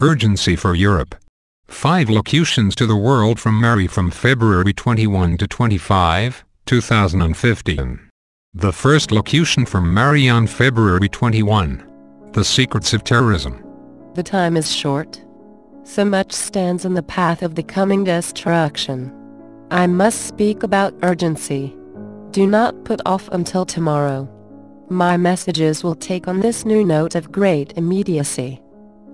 Urgency for Europe. 5 Locutions to the World from Mary from February 21 to 25, 2015. The first locution from Mary on February 21. The Secrets of Terrorism. The time is short. So much stands in the path of the coming destruction. I must speak about urgency. Do not put off until tomorrow. My messages will take on this new note of great immediacy.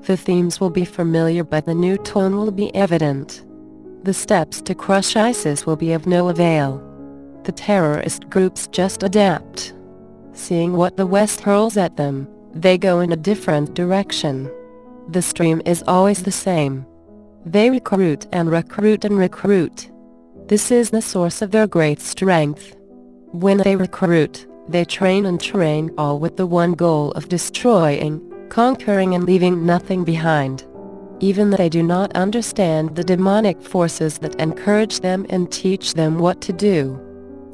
The themes will be familiar, but the new tone will be evident. The steps to crush ISIS will be of no avail. The terrorist groups just adapt. Seeing what the West hurls at them, they go in a different direction. The stream is always the same. They recruit and recruit and recruit. This is the source of their great strength. When they recruit, they train and train, all with the one goal of destroying, conquering and leaving nothing behind. Even they do not understand the demonic forces that encourage them and teach them what to do.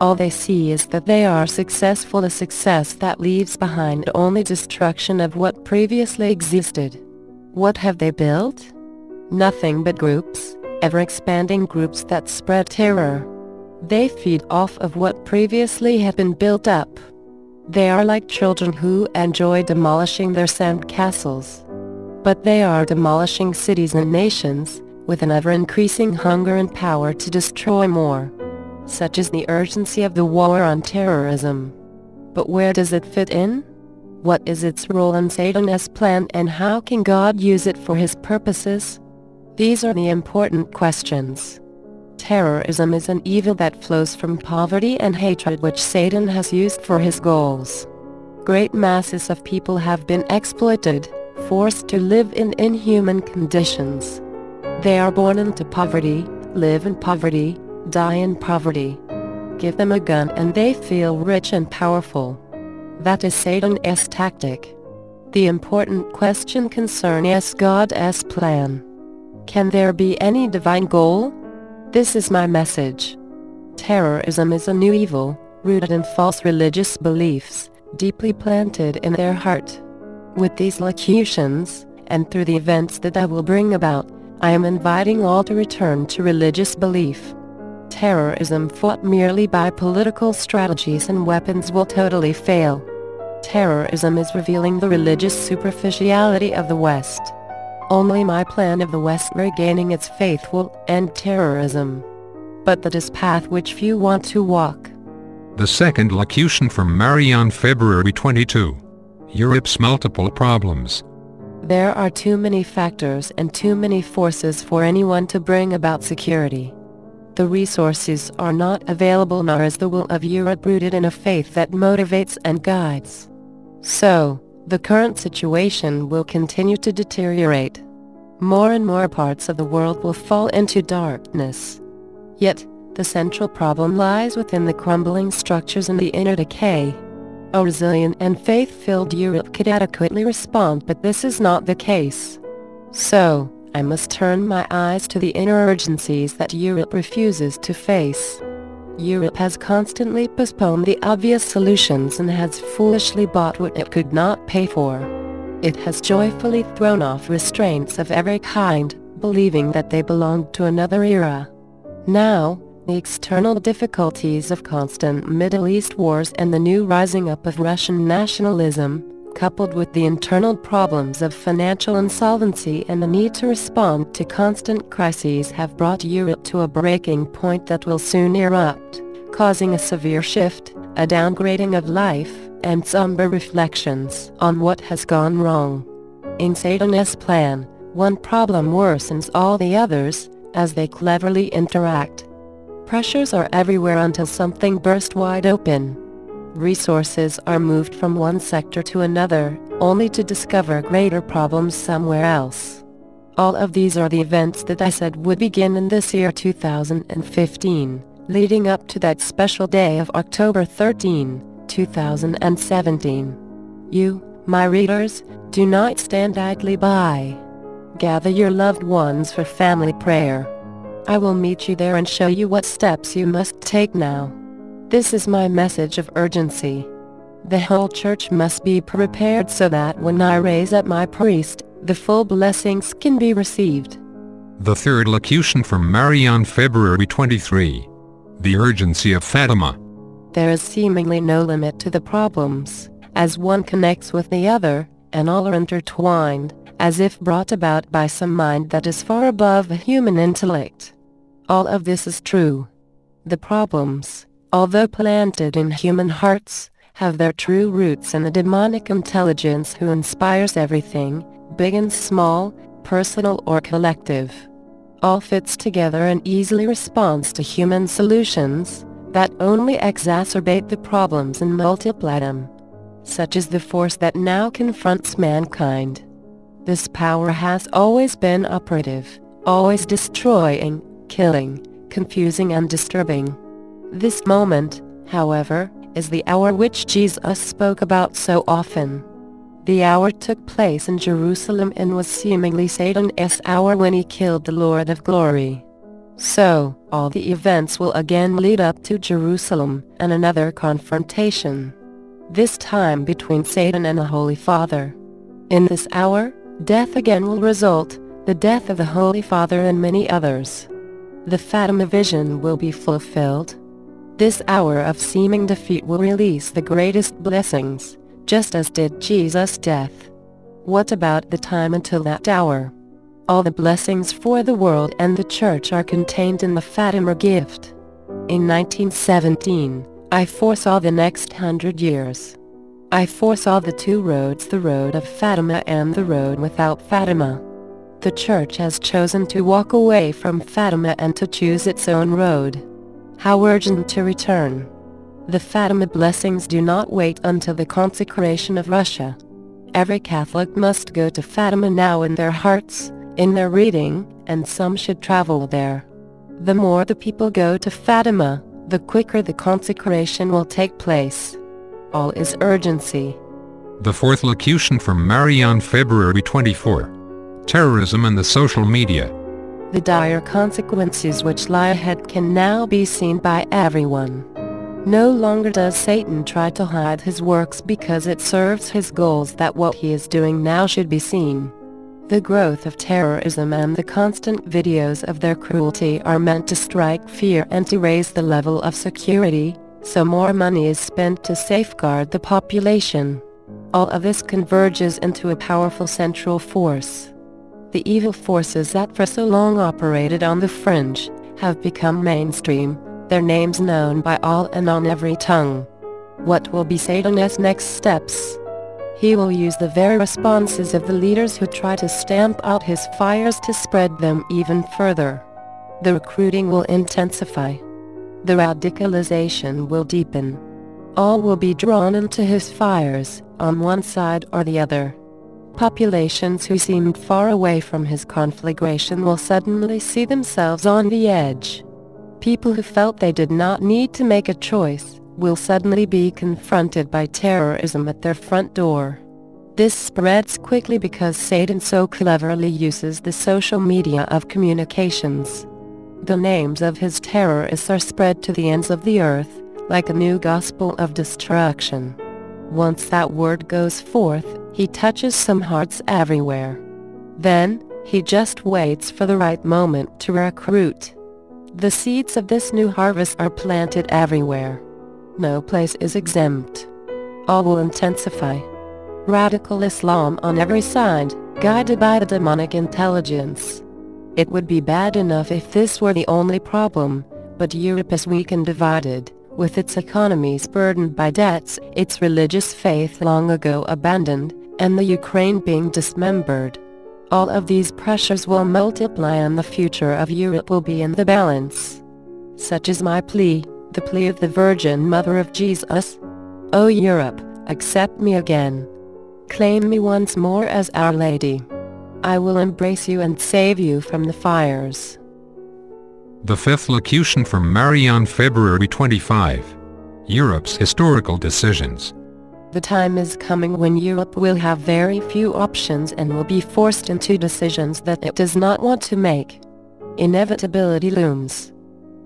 All they see is that they are successful, a success that leaves behind only destruction of what previously existed. What have they built? Nothing but groups, ever-expanding groups that spread terror. They feed off of what previously had been built up. They are like children who enjoy demolishing their sand castles. But they are demolishing cities and nations, with an ever-increasing hunger and power to destroy more. Such is the urgency of the war on terrorism. But where does it fit in? What is its role in Satan's plan, and how can God use it for his purposes? These are the important questions. Terrorism is an evil that flows from poverty and hatred which Satan has used for his goals. Great masses of people have been exploited, forced to live in inhuman conditions. They are born into poverty, live in poverty, die in poverty. Give them a gun and they feel rich and powerful. That is Satan's tactic. The important question concerns God's plan. Can there be any divine goal? This is my message. Terrorism is a new evil, rooted in false religious beliefs, deeply planted in their heart. With these locutions, and through the events that I will bring about, I am inviting all to return to religious belief. Terrorism fought merely by political strategies and weapons will totally fail. Terrorism is revealing the religious superficiality of the West. Only my plan of the West regaining its faith will end terrorism. But that is path which few want to walk. The second locution from Mary on February 22. Europe's multiple problems. There are too many factors and too many forces for anyone to bring about security. The resources are not available, nor is the will of Europe rooted in a faith that motivates and guides. So, the current situation will continue to deteriorate. More and more parts of the world will fall into darkness. Yet, the central problem lies within the crumbling structures and the inner decay. A resilient and faith-filled Europe could adequately respond, but this is not the case. So, I must turn my eyes to the inner urgencies that Europe refuses to face. Europe has constantly postponed the obvious solutions and has foolishly bought what it could not pay for. It has joyfully thrown off restraints of every kind, believing that they belonged to another era. Now, the external difficulties of constant Middle East wars and the new rising up of Russian nationalism, coupled with the internal problems of financial insolvency and the need to respond to constant crises, have brought Europe to a breaking point that will soon erupt, causing a severe shift, a downgrading of life, and somber reflections on what has gone wrong. In Satan's plan, one problem worsens all the others, as they cleverly interact. Pressures are everywhere until something bursts wide open. Resources are moved from one sector to another, only to discover greater problems somewhere else. All of these are the events that I said would begin in this year 2015, leading up to that special day of October 13, 2017. You, my readers, do not stand idly by. Gather your loved ones for family prayer. I will meet you there and show you what steps you must take now. This is my message of urgency. The whole church must be prepared so that when I raise up my priest, the full blessings can be received. The third locution from Mary on February 23. The Urgency of Fatima. There is seemingly no limit to the problems, as one connects with the other, and all are intertwined, as if brought about by some mind that is far above a human intellect. All of this is true. The problems, although planted in human hearts, have their true roots in the demonic intelligence who inspires everything, big and small, personal or collective. All fits together and easily responds to human solutions that only exacerbate the problems and multiply them. Such is the force that now confronts mankind. This power has always been operative, always destroying, killing, confusing and disturbing. This moment, however, is the hour which Jesus spoke about so often. The hour took place in Jerusalem and was seemingly Satan's hour when he killed the Lord of Glory. So, all the events will again lead up to Jerusalem and another confrontation. This time between Satan and the Holy Father. In this hour, death again will result, the death of the Holy Father and many others. The Fatima vision will be fulfilled. This hour of seeming defeat will release the greatest blessings, just as did Jesus' death. What about the time until that hour? All the blessings for the world and the Church are contained in the Fatima gift. In 1917, I foresaw the next 100 years. I foresaw the two roads, the road of Fatima and the road without Fatima. The Church has chosen to walk away from Fatima and to choose its own road. How urgent to return. The Fatima blessings do not wait until the consecration of Russia. Every Catholic must go to Fatima now in their hearts, in their reading, and some should travel there. The more the people go to Fatima, the quicker the consecration will take place. All is urgency. The fourth locution from Mary on February 24. Terrorism and the social media. The dire consequences which lie ahead can now be seen by everyone. No longer does Satan try to hide his works because it serves his goals that what he is doing now should be seen. The growth of terrorism and the constant videos of their cruelty are meant to strike fear and to raise the level of security, so more money is spent to safeguard the population. All of this converges into a powerful central force. The evil forces that for so long operated on the fringe have become mainstream, their names known by all and on every tongue. What will be Satan's next steps? He will use the very responses of the leaders who try to stamp out his fires to spread them even further. The recruiting will intensify. The radicalization will deepen. All will be drawn into his fires, on one side or the other. Populations who seemed far away from his conflagration will suddenly see themselves on the edge. People who felt they did not need to make a choice will suddenly be confronted by terrorism at their front door. This spreads quickly because Satan so cleverly uses the social media of communications. The names of his terrorists are spread to the ends of the earth, like a new gospel of destruction. Once that word goes forth, he touches some hearts everywhere. Then, he just waits for the right moment to recruit. The seeds of this new harvest are planted everywhere. No place is exempt. All will intensify. Radical Islam on every side, guided by the demonic intelligence. It would be bad enough if this were the only problem, but Europe is weak and divided, with its economies burdened by debts, its religious faith long ago abandoned, and the Ukraine being dismembered. All of these pressures will multiply and the future of Europe will be in the balance. Such is my plea, the plea of the Virgin Mother of Jesus. O Europe, accept me again. Claim me once more as Our Lady. I will embrace you and save you from the fires. The fifth locution from Mary on February 25. Europe's historical decisions. The time is coming when Europe will have very few options and will be forced into decisions that it does not want to make. Inevitability looms.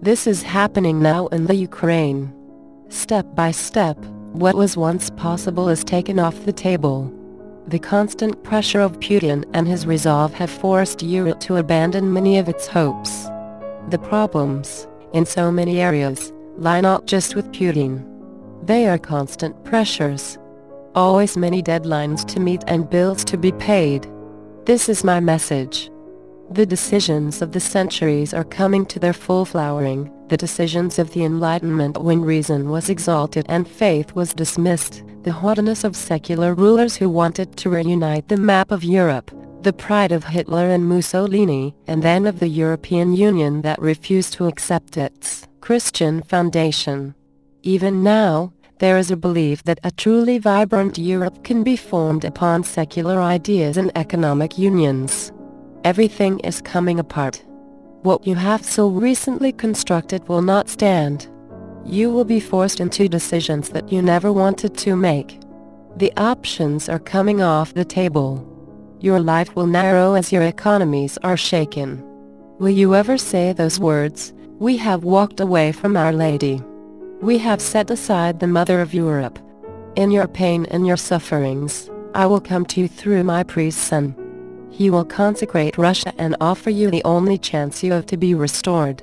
This is happening now in the Ukraine. Step by step, what was once possible is taken off the table. The constant pressure of Putin and his resolve have forced Europe to abandon many of its hopes. The problems, in so many areas, lie not just with Putin. They are constant pressures. Always many deadlines to meet and bills to be paid. This is my message. The decisions of the centuries are coming to their full flowering, the decisions of the Enlightenment when reason was exalted and faith was dismissed, the haughtiness of secular rulers who wanted to reunite the map of Europe, the pride of Hitler and Mussolini, and then of the European Union that refused to accept its Christian foundation. Even now, there is a belief that a truly vibrant Europe can be formed upon secular ideas and economic unions. Everything is coming apart. What you have so recently constructed will not stand. You will be forced into decisions that you never wanted to make. The options are coming off the table. Your life will narrow as your economies are shaken. Will you ever say those words, "We have walked away from Our Lady. We have set aside the Mother of Europe. In your pain and your sufferings, I will come to you through my priest's Son. He will consecrate Russia and offer you the only chance you have to be restored."